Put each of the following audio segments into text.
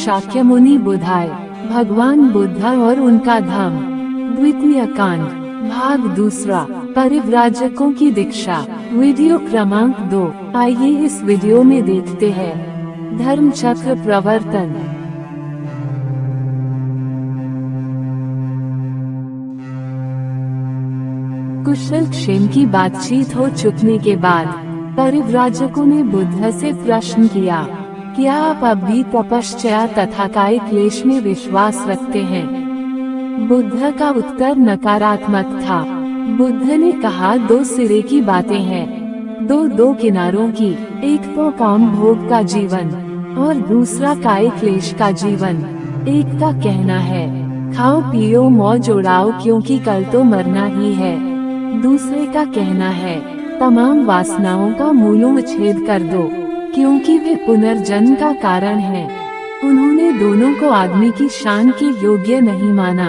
शाक्यमुनि बुधाय, भगवान बुद्ध और उनका धम्म। द्वितीय कांड, भाग दूसरा, परिव्राजकों की दीक्षा। वीडियो क्रमांक 2। आइए इस वीडियो में देखते हैं धर्म चक्र प्रवर्तन। कुशल क्षेम की बातचीत हो चुकने के बाद परिव्राजकों ने बुद्ध से प्रश्न किया, क्या आप अब भी तपश्चर्या तथा कायिक क्लेश में विश्वास रखते हैं? बुद्ध का उत्तर नकारात्मक था। बुद्ध ने कहा, दो सिरे की बातें हैं, दो किनारों की, एक तो काम भोग का जीवन और दूसरा कायिक क्लेश का जीवन। एक का कहना है, खाओ पियो मौज उड़ाओ क्योंकि कल तो मरना ही है। दूसरे का कहना है, तमाम वासनाओं का मूलोच्छेद कर दो क्योंकि वे पुनर्जन्म का कारण हैं। उन्होंने दोनों को आदमी की शान के योग्य नहीं माना।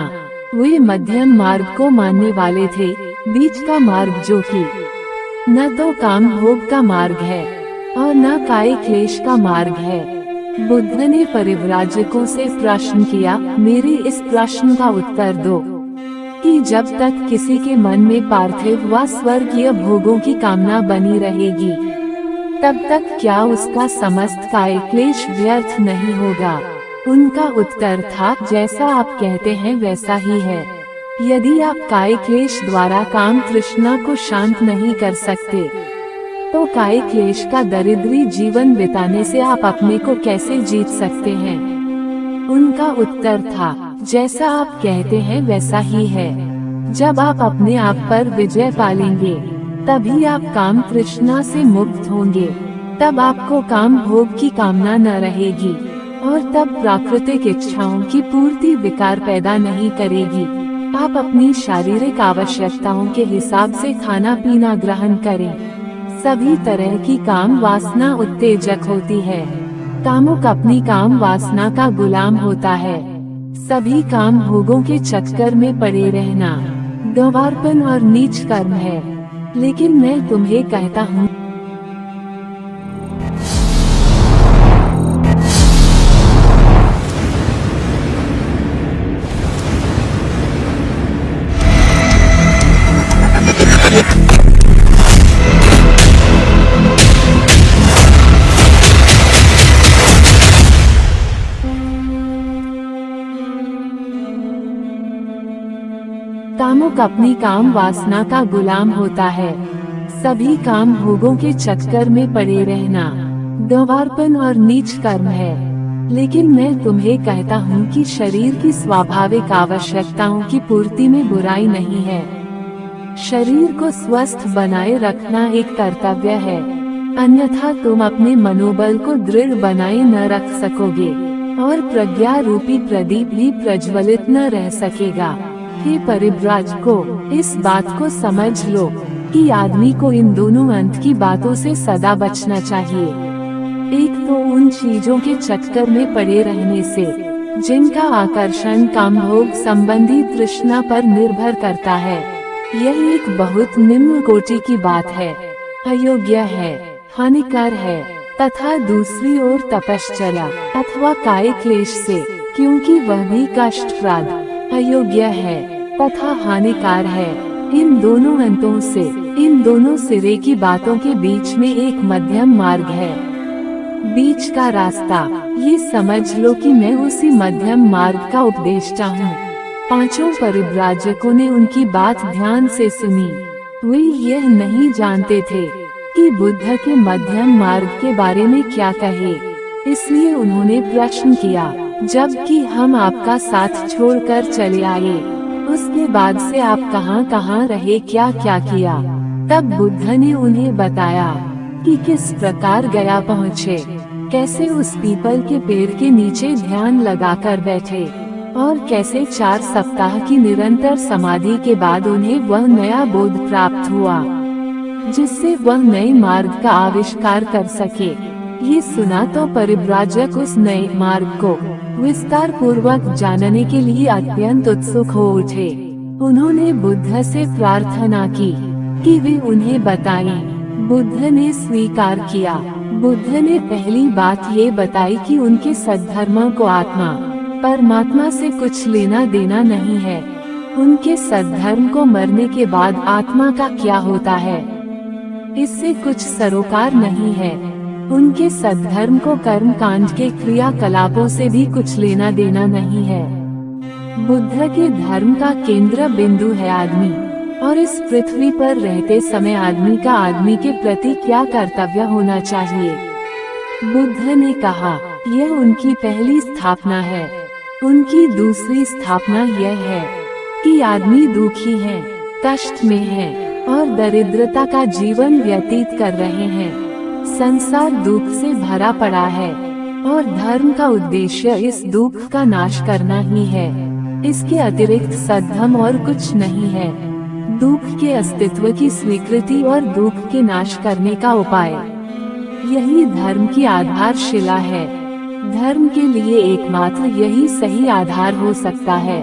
वे मध्यम मार्ग को मानने वाले थे, बीच का मार्ग जो कि न तो काम भोग का मार्ग है और न कायिक क्लेश का मार्ग है। बुद्ध ने परिव्राजकों से प्रश्न किया, मेरे इस प्रश्न का उत्तर दो कि जब तक किसी के मन में पार्थिव व स्वर्गीय भोगों की कामना बनी रहेगी, तब तक क्या उसका समस्त कायिक क्लेश व्यर्थ नहीं होगा? उनका उत्तर था, जैसा आप कहते हैं वैसा ही है। यदि आप कायिक क्लेश द्वारा काम तृष्णा को शांत नहीं कर सकते, तो कायिक क्लेश का दरिद्री जीवन बिताने से आप अपने को कैसे जीत सकते हैं? उनका उत्तर था, जैसा आप कहते हैं वैसा ही है। जब आप अपने आप पर विजय पालेंगे, तभी आप काम तृष्णा से मुक्त होंगे। तब आपको काम भोग की कामना न रहेगी और तब प्राकृतिक इच्छाओं की पूर्ति विकार पैदा नहीं करेगी। आप अपनी शारीरिक आवश्यकताओं के हिसाब से खाना पीना ग्रहण करें। सभी तरह की काम वासना उत्तेजक होती है। कामुक अपनी काम वासना का गुलाम होता है। सभी काम भोगों के चक्कर में पड़े रहना गंवारपन और नीच कर्म है। लेकिन मैं तुम्हें कहता हूँ, कामुक अपनी काम वासना का गुलाम होता है। सभी काम भोगों के चक्कर में पड़े रहना गंवारपन और नीच कर्म है। लेकिन मैं तुम्हें कहता हूँ कि शरीर की स्वाभाविक आवश्यकताओं की पूर्ति में बुराई नहीं है। शरीर को स्वस्थ बनाए रखना एक कर्तव्य है, अन्यथा तुम अपने मनोबल को दृढ़ बनाए न रख सकोगे और प्रज्ञा रूपी प्रदीप भी प्रज्वलित न रह सकेगा। हे परिव्राजकों, इस बात को समझ लो कि आदमी को इन दोनों अंत की बातों से सदा बचना चाहिए। एक तो उन चीजों के चक्कर में पड़े रहने से जिनका आकर्षण कामभोग संबंधी तृष्णा पर निर्भर करता है। यह एक बहुत निम्न कोटि की बात है, अयोग्य है, हानिकर है। तथा दूसरी ओर तपश्चर्या अथवा कायिक क्लेश से, क्योंकि वह भी कष्टप्रद, अयोग्य है तथा हानिकार है। इन दोनों अंतों से, इन दोनों सिरे की बातों के बीच में एक मध्यम मार्ग है, बीच का रास्ता। ये समझ लो कि मैं उसी मध्यम मार्ग का उपदेष्टा हूँ। पांचों परिव्राजकों ने उनकी बात ध्यान से सुनी। वे यह नहीं जानते थे कि बुद्ध के मध्यम मार्ग के बारे में क्या कहे, इसलिए उन्होंने प्रश्न किया, जबकि हम आपका साथ छोड़कर चले आए, उसके बाद से आप कहाँ रहे, क्या क्या किया? तब बुद्ध ने उन्हें बताया कि किस प्रकार गया पहुँचे, कैसे उस पीपल के पेड़ के नीचे ध्यान लगाकर बैठे और कैसे 4 सप्ताह की निरंतर समाधि के बाद उन्हें वह नया बोध प्राप्त हुआ जिससे वह नए मार्ग का आविष्कार कर सके। ये सुना तो परिव्राजक उस नए मार्ग को विस्तार पूर्वक जानने के लिए अत्यंत उत्सुक हो उठे। उन्होंने बुद्ध से प्रार्थना की कि वे उन्हें बताएं। बुद्ध ने स्वीकार किया। बुद्ध ने पहली बात ये बताई कि उनके सद्धर्म को आत्मा परमात्मा से कुछ लेना देना नहीं है। उनके सद्धर्म को मरने के बाद आत्मा का क्या होता है, इससे कुछ सरोकार नहीं है। उनके सद्धर्म को कर्म कांड के क्रियाकलापों से भी कुछ लेना देना नहीं है। बुद्ध के धर्म का केंद्र बिंदु है आदमी, और इस पृथ्वी पर रहते समय आदमी का आदमी के प्रति क्या कर्तव्य होना चाहिए। बुद्ध ने कहा, यह उनकी पहली स्थापना है। उनकी दूसरी स्थापना यह है कि आदमी दुखी है, कष्ट में है और दरिद्रता का जीवन व्यतीत कर रहे हैं। संसार दुख से भरा पड़ा है और धर्म का उद्देश्य इस दुख का नाश करना ही है। इसके अतिरिक्त सद्धर्म और कुछ नहीं है। दुख के अस्तित्व की स्वीकृति और दुख के नाश करने का उपाय, यही धर्म की आधारशिला है। धर्म के लिए एकमात्र यही सही आधार हो सकता है।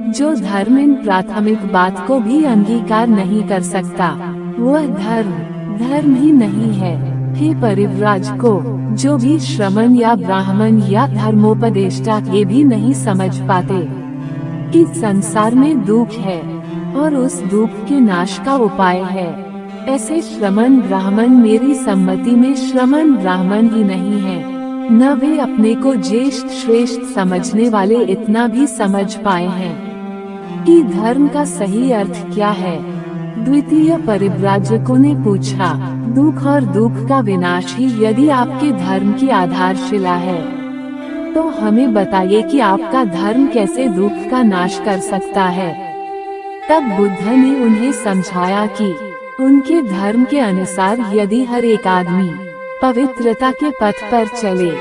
जो धर्म इन प्राथमिक बात को भी अंगीकार नहीं कर सकता, वह धर्म ही नहीं है। हे परिव्राजको, जो भी श्रमण या ब्राह्मण या धर्मोपदेष्टा ये भी नहीं समझ पाते कि संसार में दुख है और उस दुख के नाश का उपाय है, ऐसे श्रमण ब्राह्मण मेरी सम्मति में श्रमण ब्राह्मण ही नहीं है। न वे अपने को ज्येष्ठ श्रेष्ठ समझने वाले इतना भी समझ पाए हैं कि धर्म का सही अर्थ क्या है। द्वितीय परिव्राजकों ने पूछा, दुख और दुख का विनाश ही यदि आपके धर्म की आधारशिला है, तो हमें बताइए कि आपका धर्म कैसे दुख का नाश कर सकता है। तब बुद्ध ने उन्हें समझाया कि उनके धर्म के अनुसार यदि हर एक आदमी पवित्रता के पथ पर चले,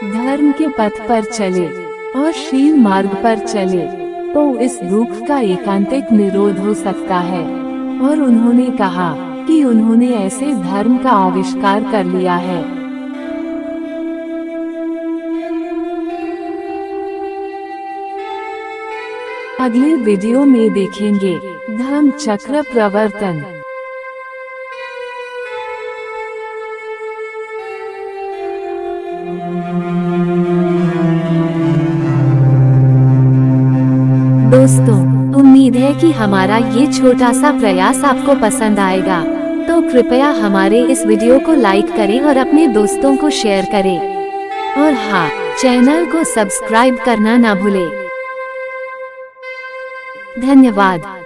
धर्म के पथ पर चले और शील मार्ग पर चले, तो इस दुख का एकांतिक निरोध हो सकता है। और उन्होंने कहा कि उन्होंने ऐसे धर्म का आविष्कार कर लिया है। अगले वीडियो में देखेंगे धम्म चक्र प्रवर्तन। दोस्तों, उम्मीद है कि हमारा ये छोटा सा प्रयास आपको पसंद आएगा, तो कृपया हमारे इस वीडियो को लाइक करें और अपने दोस्तों को शेयर करें। और हाँ, चैनल को सब्सक्राइब करना ना भूलें। धन्यवाद।